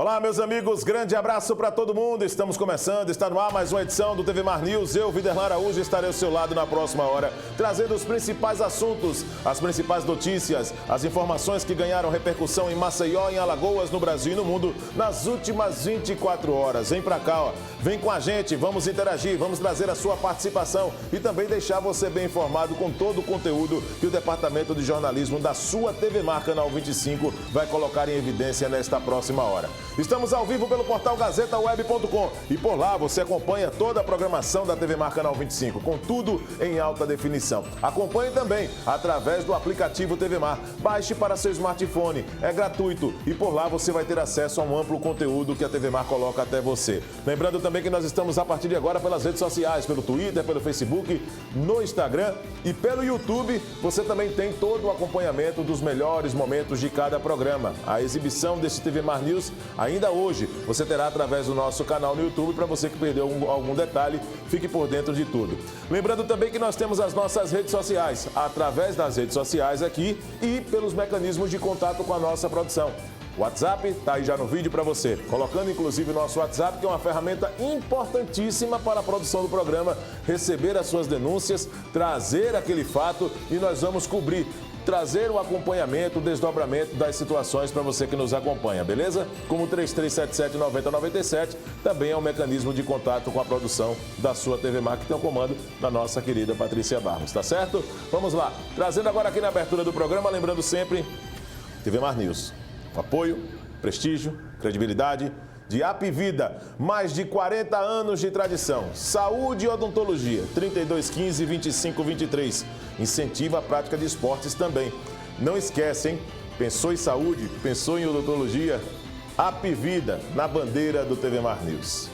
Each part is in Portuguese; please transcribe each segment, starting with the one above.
Olá, meus amigos, grande abraço para todo mundo. Estamos começando, está no ar mais uma edição do TV Mar News. Eu, Viderlan Araújo, estarei ao seu lado na próxima hora, trazendo os principais assuntos, as principais notícias, as informações que ganharam repercussão em Maceió, em Alagoas, no Brasil e no mundo nas últimas 24 horas. Vem pra cá, ó. Vem com a gente, vamos interagir, vamos trazer a sua participação e também deixar você bem informado com todo o conteúdo que o Departamento de Jornalismo da sua TV Mar Canal 25 vai colocar em evidência nesta próxima hora. Estamos ao vivo pelo portal gazetaweb.com e por lá você acompanha toda a programação da TV Mar Canal 25, com tudo em alta definição. Acompanhe também através do aplicativo TV Mar. Baixe para seu smartphone, é gratuito e por lá você vai ter acesso a um amplo conteúdo que a TV Mar coloca até você. Lembrando também que nós estamos a partir de agora pelas redes sociais, pelo Twitter, pelo Facebook, no Instagram e pelo YouTube. Você também tem todo o acompanhamento dos melhores momentos de cada programa. A exibição desse TV Mar News ainda hoje você terá através do nosso canal no YouTube. Para você que perdeu algum detalhe, fique por dentro de tudo. Lembrando também que nós temos as nossas redes sociais, através das redes sociais aqui e pelos mecanismos de contato com a nossa produção. O WhatsApp está aí já no vídeo para você, colocando inclusive o nosso WhatsApp, que é uma ferramenta importantíssima para a produção do programa, receber as suas denúncias, trazer aquele fato e nós vamos cobrir, trazer o acompanhamento, o desdobramento das situações para você que nos acompanha, beleza? Como o 3377-9097 também é um mecanismo de contato com a produção da sua TV Mar, que tem o comando da nossa querida Patrícia Barros, tá certo? Vamos lá, trazendo agora aqui na abertura do programa, lembrando sempre, TV Mar News. Apoio, prestígio, credibilidade de Apivida, mais de 40 anos de tradição. Saúde e odontologia, 3215-2523. Incentiva a prática de esportes também. Não esquece, hein? Pensou em saúde, pensou em odontologia? Apivida, na bandeira do TV Mar News.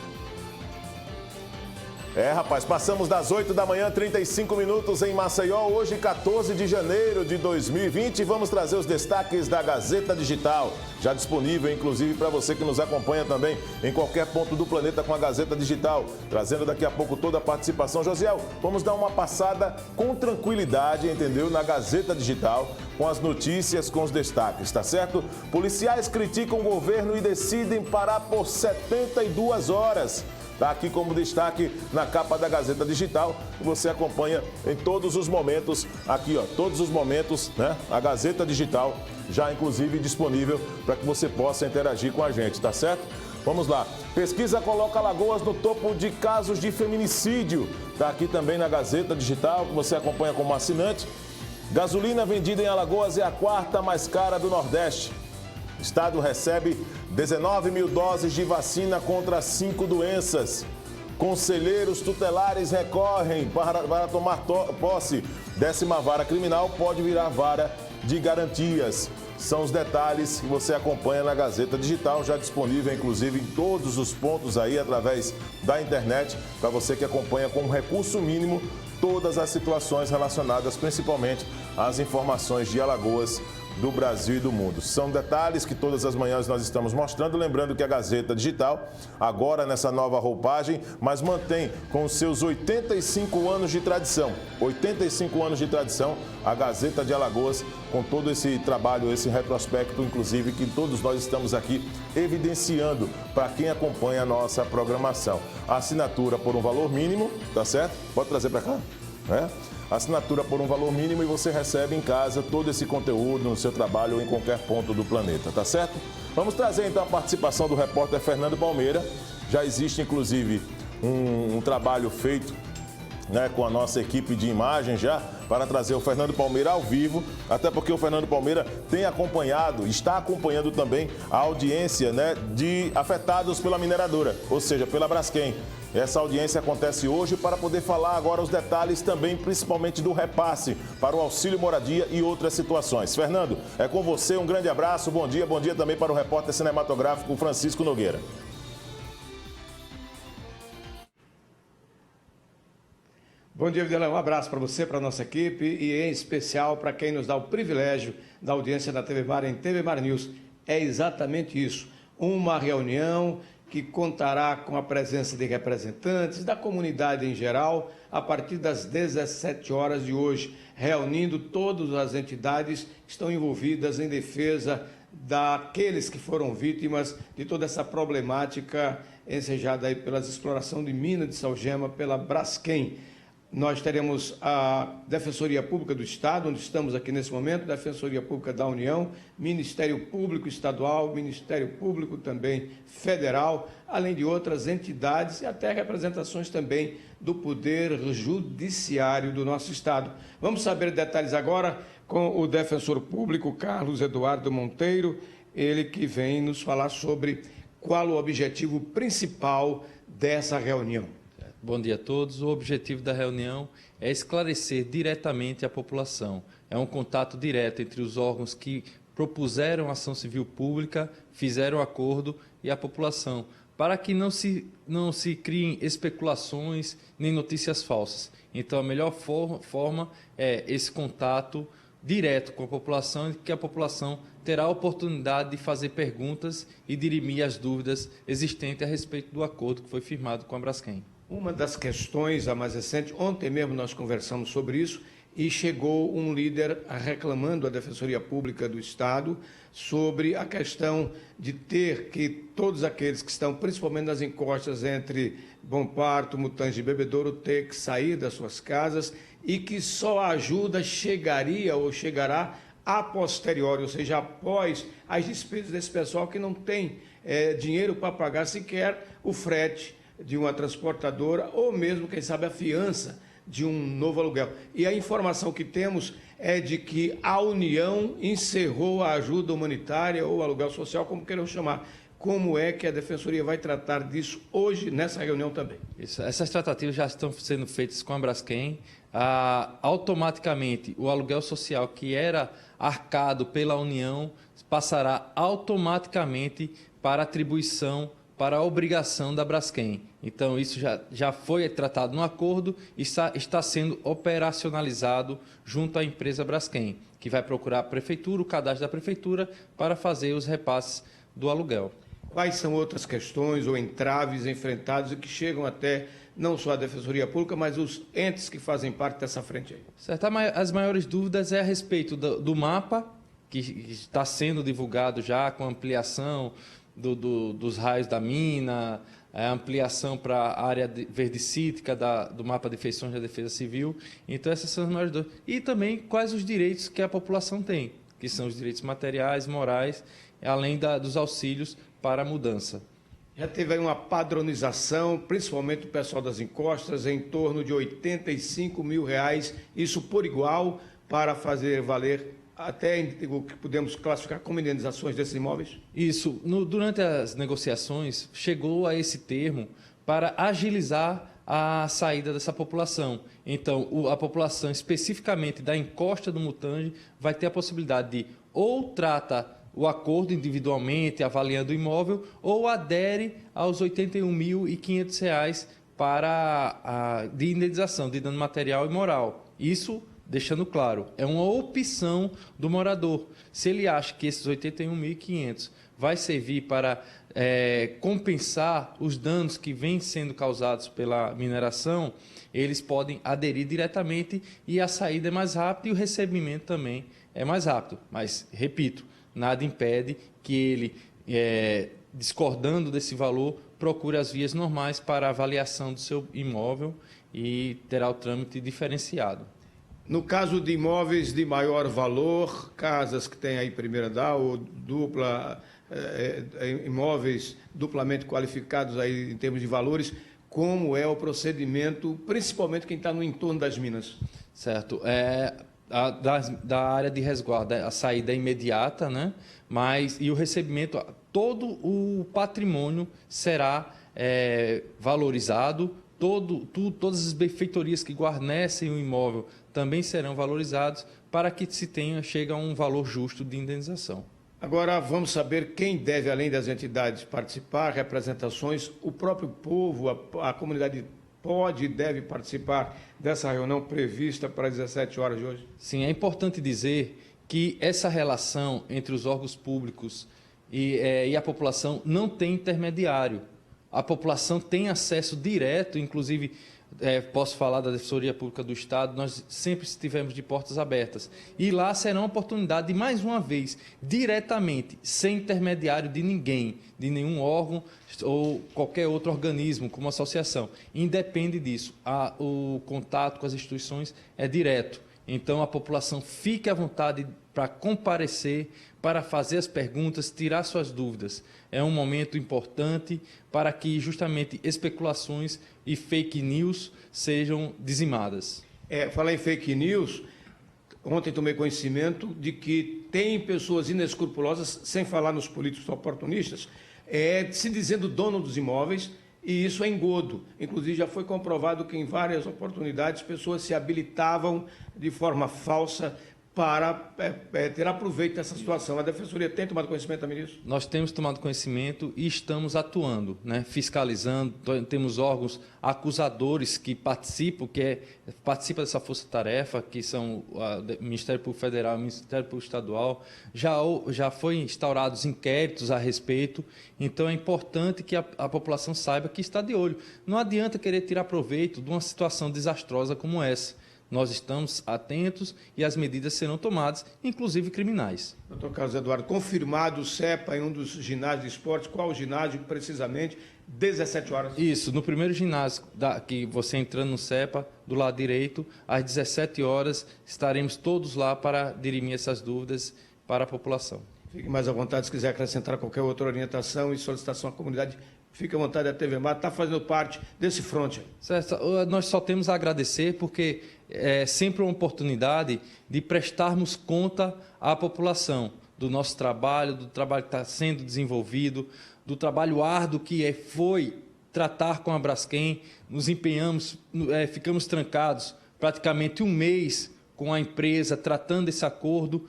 Rapaz, passamos das 8 da manhã, 35 minutos em Maceió, hoje 14 de janeiro de 2020. Vamos trazer os destaques da Gazeta Digital, já disponível inclusive para você que nos acompanha também em qualquer ponto do planeta com a Gazeta Digital, trazendo daqui a pouco toda a participação. Josiel, vamos dar uma passada com tranquilidade, entendeu? Na Gazeta Digital, com as notícias, com os destaques, tá certo? Policiais criticam o governo e decidem parar por 72 horas. Está aqui como destaque na capa da Gazeta Digital. Você acompanha em todos os momentos, aqui ó, todos os momentos, né? A Gazeta Digital já inclusive disponível para que você possa interagir com a gente, tá certo? Vamos lá. Pesquisa coloca Alagoas no topo de casos de feminicídio. Está aqui também na Gazeta Digital, que você acompanha como assinante. Gasolina vendida em Alagoas é a quarta mais cara do Nordeste. O estado recebe 19 mil doses de vacina contra 5 doenças. Conselheiros tutelares recorrem para tomar posse. 10ª vara criminal pode virar vara de garantias. São os detalhes que você acompanha na Gazeta Digital, já disponível inclusive em todos os pontos aí através da internet, para você que acompanha com recurso mínimo todas as situações relacionadas principalmente às informações de Alagoas, do Brasil e do mundo. São detalhes que todas as manhãs nós estamos mostrando, lembrando que a Gazeta Digital, agora nessa nova roupagem, mas mantém com os seus 85 anos de tradição. 85 anos de tradição, a Gazeta de Alagoas, com todo esse trabalho, esse retrospecto, inclusive, que todos nós estamos aqui evidenciando para quem acompanha a nossa programação. A assinatura por um valor mínimo, tá certo? Pode trazer para cá, né? Assinatura por um valor mínimo e você recebe em casa todo esse conteúdo no seu trabalho ou em qualquer ponto do planeta, tá certo? Vamos trazer então a participação do repórter Fernando Palmeira. Já existe inclusive um trabalho feito, né, com a nossa equipe de imagem já, para trazer o Fernando Palmeira ao vivo, até porque o Fernando Palmeira tem acompanhado, está acompanhando também a audiência, né, de afetados pela mineradora, ou seja, pela Braskem. Essa audiência acontece hoje para poder falar agora os detalhes também, principalmente do repasse para o auxílio moradia e outras situações. Fernando, é com você, um grande abraço, bom dia também para o repórter cinematográfico Francisco Nogueira. Bom dia, Videlão. Um abraço para você, para a nossa equipe e em especial para quem nos dá o privilégio da audiência da TV Mar em TV Mar News. É exatamente isso, uma reunião que contará com a presença de representantes da comunidade em geral a partir das 17 horas de hoje, reunindo todas as entidades que estão envolvidas em defesa daqueles que foram vítimas de toda essa problemática ensejada aí pela exploração de minas de salgema pela Braskem. Nós teremos a Defensoria Pública do Estado, onde estamos aqui nesse momento, Defensoria Pública da União, Ministério Público Estadual, Ministério Público também Federal, além de outras entidades e até representações também do Poder Judiciário do nosso Estado. Vamos saber detalhes agora com o Defensor Público, Carlos Eduardo Monteiro, ele que vem nos falar sobre qual o objetivo principal dessa reunião. Bom dia a todos. O objetivo da reunião é esclarecer diretamente a população. É um contato direto entre os órgãos que propuseram ação civil pública, fizeram acordo e a população, para que não se criem especulações nem notícias falsas. Então, a melhor forma é esse contato direto com a população, e que a população terá a oportunidade de fazer perguntas e dirimir as dúvidas existentes a respeito do acordo que foi firmado com a Braskem. Uma das questões, a mais recente, ontem mesmo nós conversamos sobre isso e chegou um líder reclamando à Defensoria Pública do Estado sobre a questão de ter que todos aqueles que estão, principalmente nas encostas entre Bom Parto, Mutange e Bebedouro, ter que sair das suas casas e que só a ajuda chegaria ou chegará a posteriori, ou seja, após as despesas desse pessoal que não tem dinheiro para pagar sequer o frete de uma transportadora ou mesmo, quem sabe, a fiança de um novo aluguel. E a informação que temos é de que a União encerrou a ajuda humanitária ou aluguel social, como queiram chamar. Como é que a Defensoria vai tratar disso hoje, nessa reunião também? Essas tratativas já estão sendo feitas com a Braskem. Automaticamente, o aluguel social que era arcado pela União passará automaticamente para atribuição, para a obrigação da Braskem. Então, isso já foi tratado no acordo e está sendo operacionalizado junto à empresa Braskem, que vai procurar a Prefeitura, o cadastro da Prefeitura, para fazer os repasses do aluguel. Quais são outras questões ou entraves enfrentados e que chegam até não só a Defensoria Pública, mas os entes que fazem parte dessa frente aí? Certo. As maiores dúvidas é a respeito do mapa, que está sendo divulgado já com ampliação dos raios da mina, a ampliação para a área verdicítica do mapa de feições da Defesa Civil. Então, essas são as maiores dúvidas. E também quais os direitos que a população tem, que são os direitos materiais, morais, além dos auxílios para a mudança. Já teve aí uma padronização, principalmente o pessoal das encostas, em torno de R$85 mil, isso por igual, para fazer valer até o que podemos classificar como indenizações desses imóveis? Isso. Durante as negociações, chegou a esse termo para agilizar a saída dessa população. Então, a população especificamente da encosta do Mutange vai ter a possibilidade de ou trata o acordo individualmente, avaliando o imóvel, ou adere aos R$ 81.500 de indenização de dano material e moral. Isso, deixando claro, é uma opção do morador. Se ele acha que esses R$ 81.500 vai servir para compensar os danos que vêm sendo causados pela mineração, eles podem aderir diretamente e a saída é mais rápida e o recebimento também é mais rápido. Mas, repito, nada impede que ele, discordando desse valor, procure as vias normais para a avaliação do seu imóvel e terá o trâmite diferenciado. No caso de imóveis de maior valor, casas que têm aí primeira andar ou imóveis duplamente qualificados aí em termos de valores, como é o procedimento, principalmente quem está no entorno das minas? Certo. Da área de resguardo, a saída é imediata, né? E o recebimento, todo o patrimônio será valorizado, todas as benfeitorias que guarnecem o imóvel também serão valorizados para que chegue a um valor justo de indenização. Agora vamos saber quem deve, além das entidades, participar, representações, o próprio povo, a comunidade pode e deve participar dessa reunião prevista para as 17 horas de hoje? Sim, é importante dizer que essa relação entre os órgãos públicos e a população não tem intermediário. a população tem acesso direto, inclusive, posso falar da Defensoria Pública do Estado, nós sempre estivemos de portas abertas. E lá será uma oportunidade de, mais uma vez, diretamente, sem intermediário de ninguém, de nenhum órgão ou qualquer outro organismo, como associação. Independe disso, o contato com as instituições é direto. Então, a população fique à vontade para comparecer, para fazer as perguntas, tirar suas dúvidas. É um momento importante para que justamente especulações e fake news sejam dizimadas. Falar em fake news, ontem tomei conhecimento de que tem pessoas inescrupulosas, sem falar nos políticos oportunistas, se dizendo dono dos imóveis, e isso é engodo. Inclusive, já foi comprovado que em várias oportunidades pessoas se habilitavam de forma falsa para ter aproveito dessa situação. A Defensoria tem tomado conhecimento também disso? Nós temos tomado conhecimento e estamos atuando, fiscalizando. Temos órgãos acusadores que participam dessa força-tarefa, que são o Ministério Público Federal e o Ministério Público Estadual. Já foram instaurados inquéritos a respeito, então é importante que a população saiba que está de olho. Não adianta querer tirar proveito de uma situação desastrosa como essa. Nós estamos atentos e as medidas serão tomadas, inclusive criminais. Doutor Carlos Eduardo, confirmado o CEPA em um dos ginásios de esportes, qual ginásio precisamente? 17 horas. Isso, no primeiro ginásio, que você entrando no CEPA, do lado direito, às 17 horas, estaremos todos lá para dirimir essas dúvidas para a população. Fique mais à vontade, se quiser acrescentar qualquer outra orientação e solicitação à comunidade, fique à vontade, a TV Mar está fazendo parte desse fronte. Certo. Nós só temos a agradecer porque é sempre uma oportunidade de prestarmos conta à população do nosso trabalho, do trabalho que está sendo desenvolvido, do trabalho árduo que foi tratar com a Braskem. Nos empenhamos, ficamos trancados praticamente um mês com a empresa tratando esse acordo,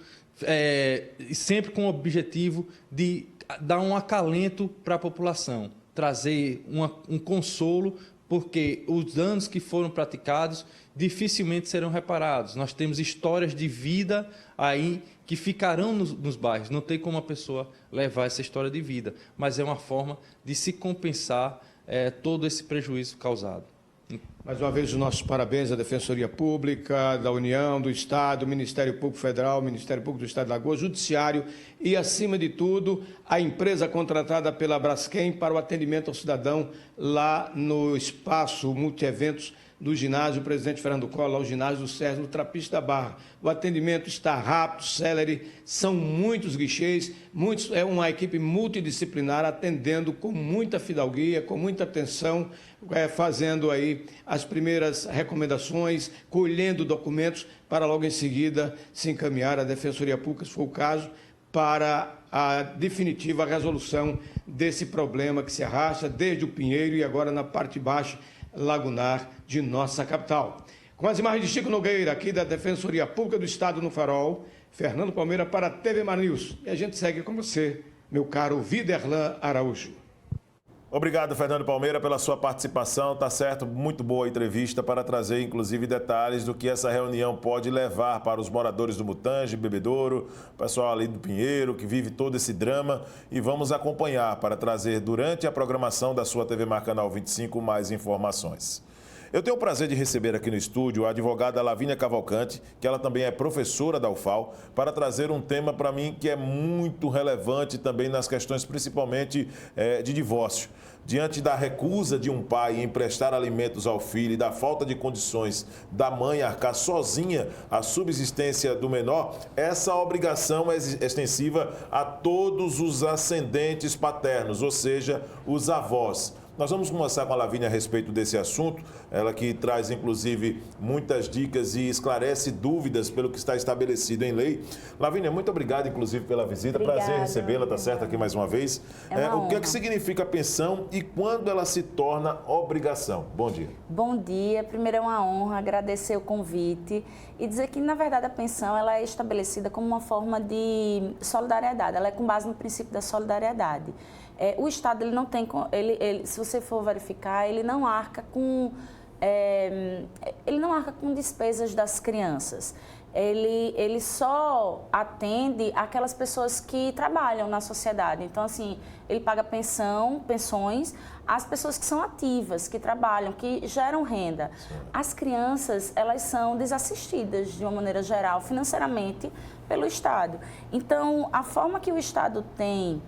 sempre com o objetivo de dar um acalento para a população, trazer um consolo, porque os danos que foram praticados dificilmente serão reparados. Nós temos histórias de vida aí que ficarão nos bairros. Não tem como a pessoa levar essa história de vida, mas é uma forma de se compensar todo esse prejuízo causado. Mais uma vez, os nossos parabéns à Defensoria Pública, da União, do Estado, Ministério Público Federal, Ministério Público do Estado de Alagoas, Judiciário e, acima de tudo, a empresa contratada pela Braskem para o atendimento ao cidadão lá no espaço multieventos do ginásio Presidente Fernando Collor, ao ginásio do Sérgio, no Trapiche da Barra. O atendimento está rápido, célere, são muitos guichês, é uma equipe multidisciplinar atendendo com muita fidalguia, com muita atenção, fazendo aí as primeiras recomendações, colhendo documentos para logo em seguida se encaminhar à Defensoria Pública, se for o caso, para a definitiva resolução desse problema que se arrasta desde o Pinheiro e agora na parte baixa lagunar de nossa capital. Com as imagens de Chico Nogueira, aqui da Defensoria Pública do Estado no Farol, Fernando Palmeira para a TV Mar News. E a gente segue com você, meu caro Viderlan Araújo. Obrigado, Fernando Palmeira, pela sua participação. Tá certo, muito boa a entrevista para trazer, inclusive, detalhes do que essa reunião pode levar para os moradores do Mutange, Bebedouro, pessoal ali do Pinheiro, que vive todo esse drama. E vamos acompanhar para trazer, durante a programação da sua TV Mar Canal 25, mais informações. Eu tenho o prazer de receber aqui no estúdio a advogada Lavínia Cavalcante, que ela também é professora da UFAL, para trazer um tema para mim que é muito relevante também nas questões principalmente de divórcio. Diante da recusa de um pai em prestar alimentos ao filho e da falta de condições da mãe arcar sozinha a subsistência do menor, essa obrigação é extensiva a todos os ascendentes paternos, ou seja, os avós. Nós vamos conversar com a Lavínia a respeito desse assunto, ela que traz, inclusive, muitas dicas e esclarece dúvidas pelo que está estabelecido em lei. Lavínia, muito obrigado, inclusive, pela visita. Obrigada. Prazer recebê-la, tá certo, aqui mais uma vez. O que é que significa a pensão e quando ela se torna obrigação? Bom dia. Bom dia. Primeiro é uma honra agradecer o convite e dizer que, na verdade, a pensão ela é estabelecida como uma forma de solidariedade. Ela é com base no princípio da solidariedade. O Estado, ele não tem, se você for verificar, ele não arca com despesas das crianças. ele só atende aquelas pessoas que trabalham na sociedade. Então, assim, ele paga pensões às pessoas que são ativas, que trabalham, que geram renda. As crianças, elas são desassistidas, de uma maneira geral, financeiramente, pelo Estado. Então, a forma que o Estado tem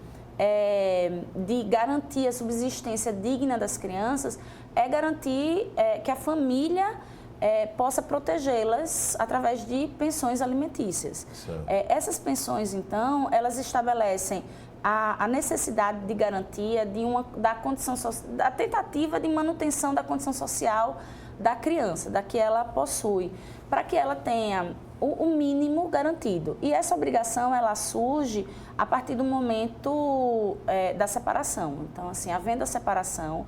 de garantir a subsistência digna das crianças é garantir que a família possa protegê-las através de pensões alimentícias. Essas pensões, então, elas estabelecem a necessidade de garantia da tentativa de manutenção da condição social da criança, da que ela possui, para que ela tenha o mínimo garantido. E essa obrigação, ela surge a partir do momento da separação. Então, assim, havendo a separação,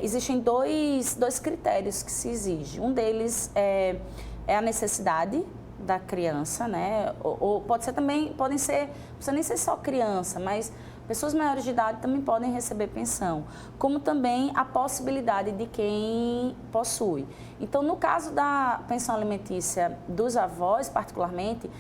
existem dois critérios que se exigem. Um deles é a necessidade da criança, né? Ou pode ser também, não precisa nem ser só criança, mas pessoas maiores de idade também podem receber pensão, como também a possibilidade de quem possui. Então, no caso da pensão alimentícia dos avós, particularmente,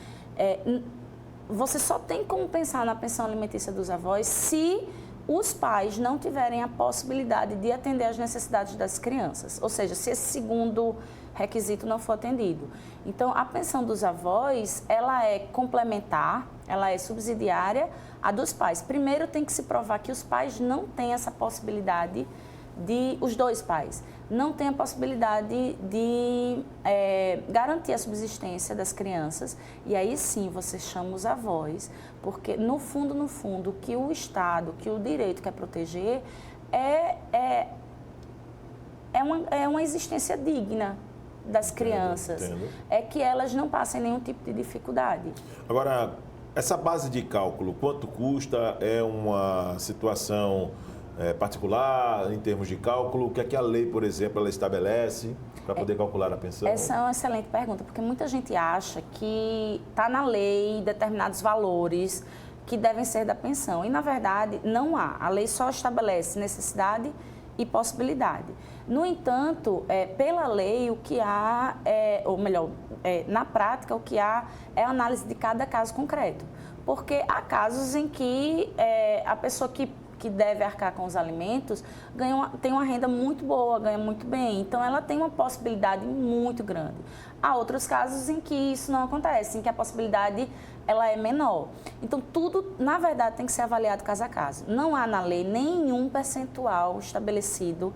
você só tem como pensar na pensão alimentícia dos avós se os pais não tiverem a possibilidade de atender às necessidades das crianças, ou seja, se esse segundo requisito não for atendido. Então, a pensão dos avós, ela é complementar, ela é subsidiária à dos pais. Primeiro, tem que se provar que os pais não têm essa possibilidade os dois pais, não têm a possibilidade de garantir a subsistência das crianças. E aí sim, você chama os avós, porque no fundo, o que o Estado, que o direito quer proteger é uma existência digna das crianças. Entendo. É que elas não passem nenhum tipo de dificuldade. Agora, essa base de cálculo, quanto custa? É uma situação particular em termos de cálculo? O que é que a lei, por exemplo, ela estabelece para poder calcular a pensão? Essa é uma excelente pergunta, porque muita gente acha que está na lei determinados valores que devem ser da pensão. E, na verdade, não há. A lei só estabelece necessidade e possibilidade. No entanto, pela lei, o que há, ou melhor, na prática, o que há é a análise de cada caso concreto. Porque há casos em que a pessoa que deve arcar com os alimentos tem uma renda muito boa, ganha muito bem. Então, ela tem uma possibilidade muito grande. Há outros casos em que isso não acontece, em que a possibilidade ela é menor. Então, tudo, na verdade, tem que ser avaliado caso a caso. Não há na lei nenhum percentual estabelecido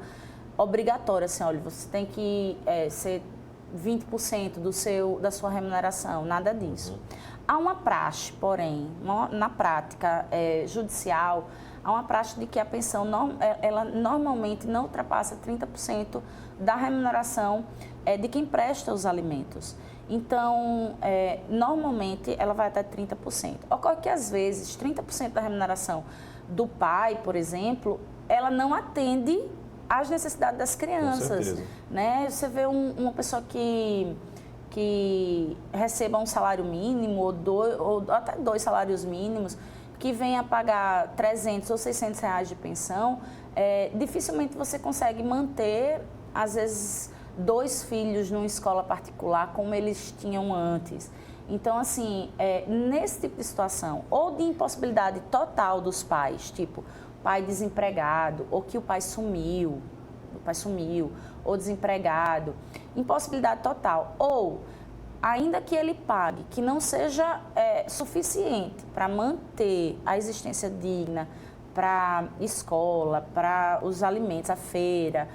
obrigatório. Assim, olha, você tem que ser 20% da sua remuneração, nada disso. Há uma praxe, porém, na prática judicial, há uma praxe de que a pensão ela normalmente não ultrapassa 30% da remuneração de quem presta os alimentos. Então, normalmente, ela vai até 30%. Ocorre que, às vezes, 30% da remuneração do pai, por exemplo, ela não atende às necessidades das crianças. Com certeza. Né? Você vê uma pessoa que receba um salário mínimo ou até 2 salários mínimos, que venha pagar 300 ou 600 reais de pensão, dificilmente você consegue manter, às vezes, 2 filhos numa escola particular como eles tinham antes. Então, assim, nesse tipo de situação, ou de impossibilidade total dos pais, tipo, pai desempregado, ou que o pai sumiu, ou desempregado, impossibilidade total, ou ainda que ele pague, que não seja suficiente para manter a existência digna para escola, para os alimentos, a feira,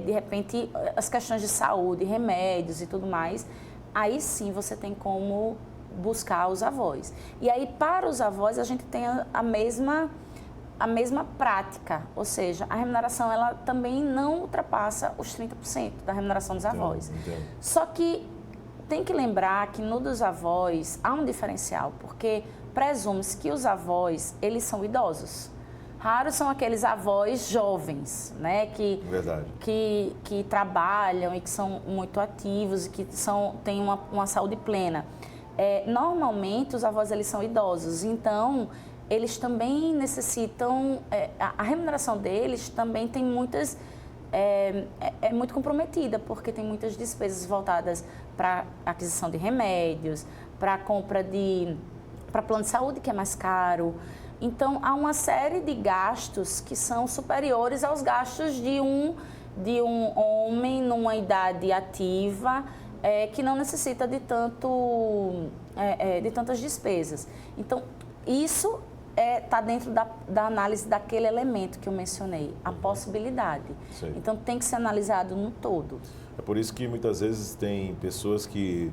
de repente as questões de saúde, remédios e tudo mais, aí sim você tem como buscar os avós. E aí para os avós a gente tem a mesma prática, ou seja, a remuneração ela também não ultrapassa os 30% da remuneração dos avós. Entendo. Só que tem que lembrar que no dos avós há um diferencial, porque presume-se que os avós, eles são idosos. Raros são aqueles avós jovens, né, que trabalham e que são muito ativos e que têm uma saúde plena. Normalmente, os avós eles são idosos, então eles também necessitam, a remuneração deles também tem muitas é muito comprometida, porque tem muitas despesas voltadas para aquisição de remédios, para compra para plano de saúde, que é mais caro. Então, há uma série de gastos que são superiores aos gastos de um homem numa idade ativa, que não necessita de tantas despesas. Então, isso está dentro da análise daquele elemento que eu mencionei, a possibilidade. Sim. Então, tem que ser analisado no todo. É por isso que muitas vezes tem pessoas que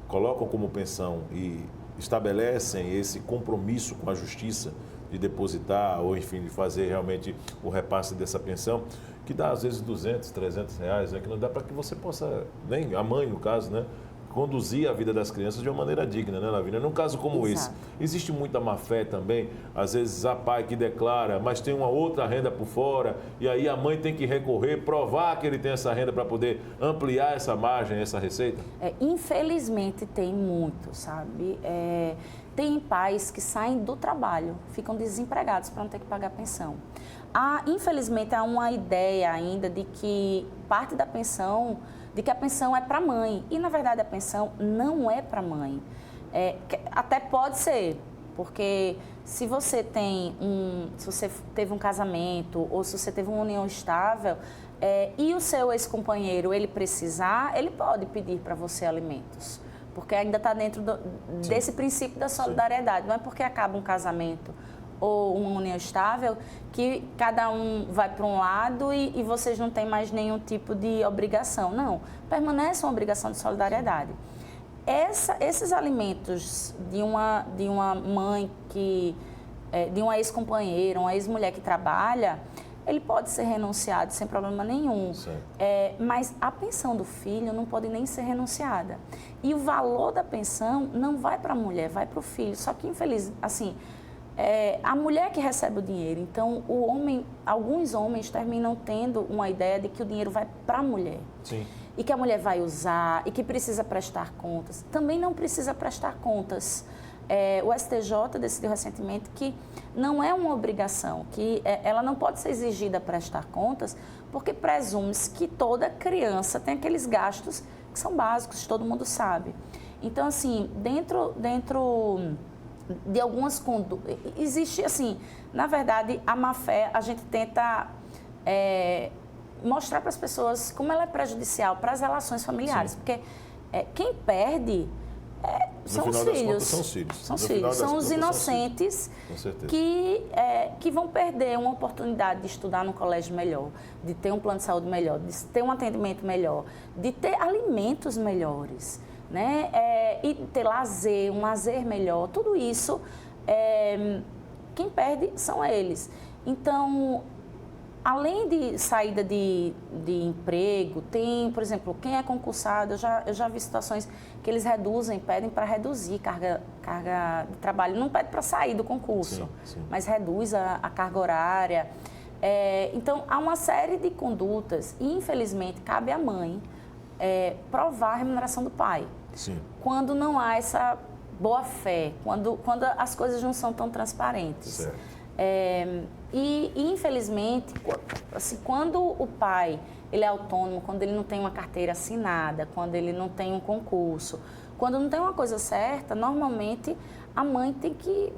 colocam como pensão e estabelecem esse compromisso com a justiça de depositar ou, enfim, de fazer realmente o repasse dessa pensão, que dá às vezes 200, 300 reais, né, que não dá para que você possa, nem a mãe no caso, né, conduzir a vida das crianças de uma maneira digna, né, Lavínia? Num caso como esse, existe muita má-fé também, às vezes há pai que declara, mas tem uma outra renda por fora, e aí a mãe tem que recorrer, provar que ele tem essa renda para poder ampliar essa margem, essa receita? Infelizmente tem muito, sabe? Tem pais que saem do trabalho, ficam desempregados para não ter que pagar pensão. Infelizmente, há uma ideia ainda de que parte da pensão, de que a pensão é para a mãe. E, na verdade, a pensão não é para a mãe. Até pode ser, porque se você teve um casamento ou se você teve uma união estável e o seu ex-companheiro, ele precisar, ele pode pedir para você alimentos. Porque ainda está dentro desse princípio da solidariedade. Sim. Não é porque acaba um casamento ou uma união estável que cada um vai para um lado e vocês não têm mais nenhum tipo de obrigação. Não, permanece uma obrigação de solidariedade. Esses alimentos de uma mãe de uma ex-companheira, uma ex-mulher que trabalha, ele pode ser renunciado sem problema nenhum. Mas a pensão do filho não pode nem ser renunciada. E o valor da pensão não vai para a mulher, vai para o filho. Só que, a mulher que recebe o dinheiro. Então, alguns homens terminam tendo uma ideia de que o dinheiro vai para a mulher. Sim. E que a mulher vai usar e que precisa prestar contas. Também não precisa prestar contas. O STJ decidiu recentemente que não é uma obrigação, que ela não pode ser exigida a prestar contas, porque presume-se que toda criança tem aqueles gastos que são básicos, todo mundo sabe. Então, assim, dentro de algumas condutas, existe, assim, na verdade, a má-fé, a gente tenta mostrar para as pessoas como ela é prejudicial para as relações familiares. Sim. Porque quem perde são os filhos. São os filhos. São os inocentes que vão perder uma oportunidade de estudar num colégio melhor, de ter um plano de saúde melhor, de ter um atendimento melhor, de ter alimentos melhores, né? E ter um lazer melhor. Tudo isso, quem perde são eles. Então, além de saída de emprego, tem, por exemplo, quem é concursado, eu já vi situações que eles pedem para reduzir carga de trabalho. Não pede para sair do concurso, sim. Mas reduz a carga horária. Então, há uma série de condutas e, infelizmente, cabe à mãe provar a remuneração do pai. Sim. Quando não há essa boa-fé, quando as coisas não são tão transparentes. Certo. E, infelizmente, assim, quando o pai ele é autônomo, quando ele não tem uma carteira assinada, quando ele não tem um concurso, quando não tem uma coisa certa, normalmente a mãe tem que...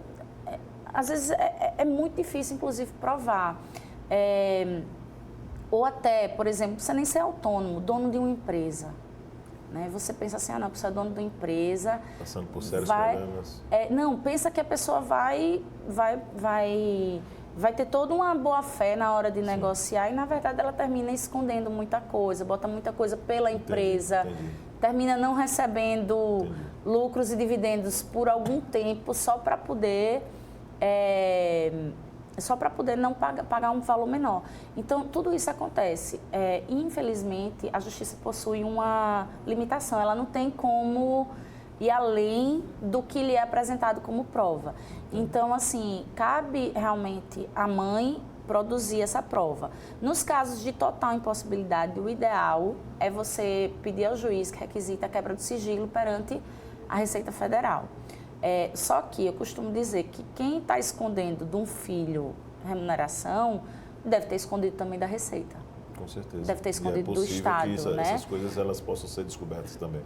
Às vezes é muito difícil, inclusive, provar. Ou até, por exemplo, você nem ser autônomo, dono de uma empresa. Né? Você pensa assim, não, você é dono de uma empresa... Passando por sérios problemas. Não, pensa que a pessoa vai ter toda uma boa-fé na hora de Sim. negociar e, na verdade, ela termina escondendo muita coisa, bota muita coisa pela empresa, entendi. Termina não recebendo lucros e dividendos por algum tempo só para poder... não pagar um valor menor. Então, tudo isso acontece. Infelizmente, a justiça possui uma limitação. Ela não tem como ir além do que lhe é apresentado como prova. Então, assim, cabe realmente à mãe produzir essa prova. Nos casos de total impossibilidade, o ideal é você pedir ao juiz que requisita a quebra do sigilo perante a Receita Federal. Só que eu costumo dizer que quem está escondendo de um filho remuneração deve ter escondido também da Receita. Com certeza. Deve ter escondido do possível Estado, que né? essas coisas elas possam ser descobertas também.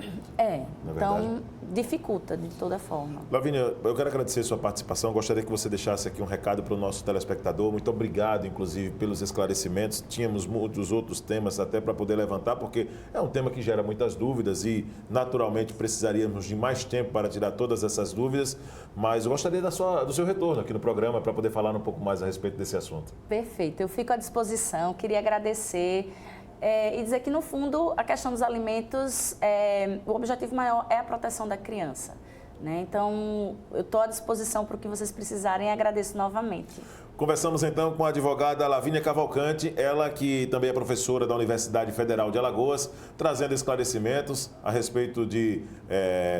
Então dificulta de toda forma. Lavínia, eu quero agradecer a sua participação. Gostaria que você deixasse aqui um recado para o nosso telespectador. Muito obrigado, inclusive, pelos esclarecimentos. Tínhamos muitos outros temas até para poder levantar, porque é um tema que gera muitas dúvidas e, naturalmente, precisaríamos de mais tempo para tirar todas essas dúvidas. Mas eu gostaria do seu retorno aqui no programa para poder falar um pouco mais a respeito desse assunto. Perfeito. Eu fico à disposição. Queria agradecer e dizer que, no fundo, a questão dos alimentos, o objetivo maior é a proteção da criança, né? Então, eu estou à disposição para o que vocês precisarem e agradeço novamente. Conversamos então com a advogada Lavínia Cavalcante, ela que também é professora da Universidade Federal de Alagoas, trazendo esclarecimentos a respeito de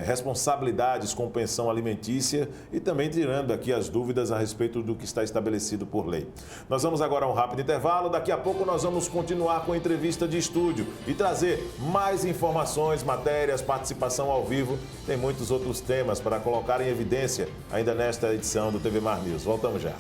responsabilidades com pensão alimentícia e também tirando aqui as dúvidas a respeito do que está estabelecido por lei. Nós vamos agora a um rápido intervalo, daqui a pouco nós vamos continuar com a entrevista de estúdio e trazer mais informações, matérias, participação ao vivo. Tem muitos outros temas para colocar em evidência ainda nesta edição do TV Mar News. Voltamos já.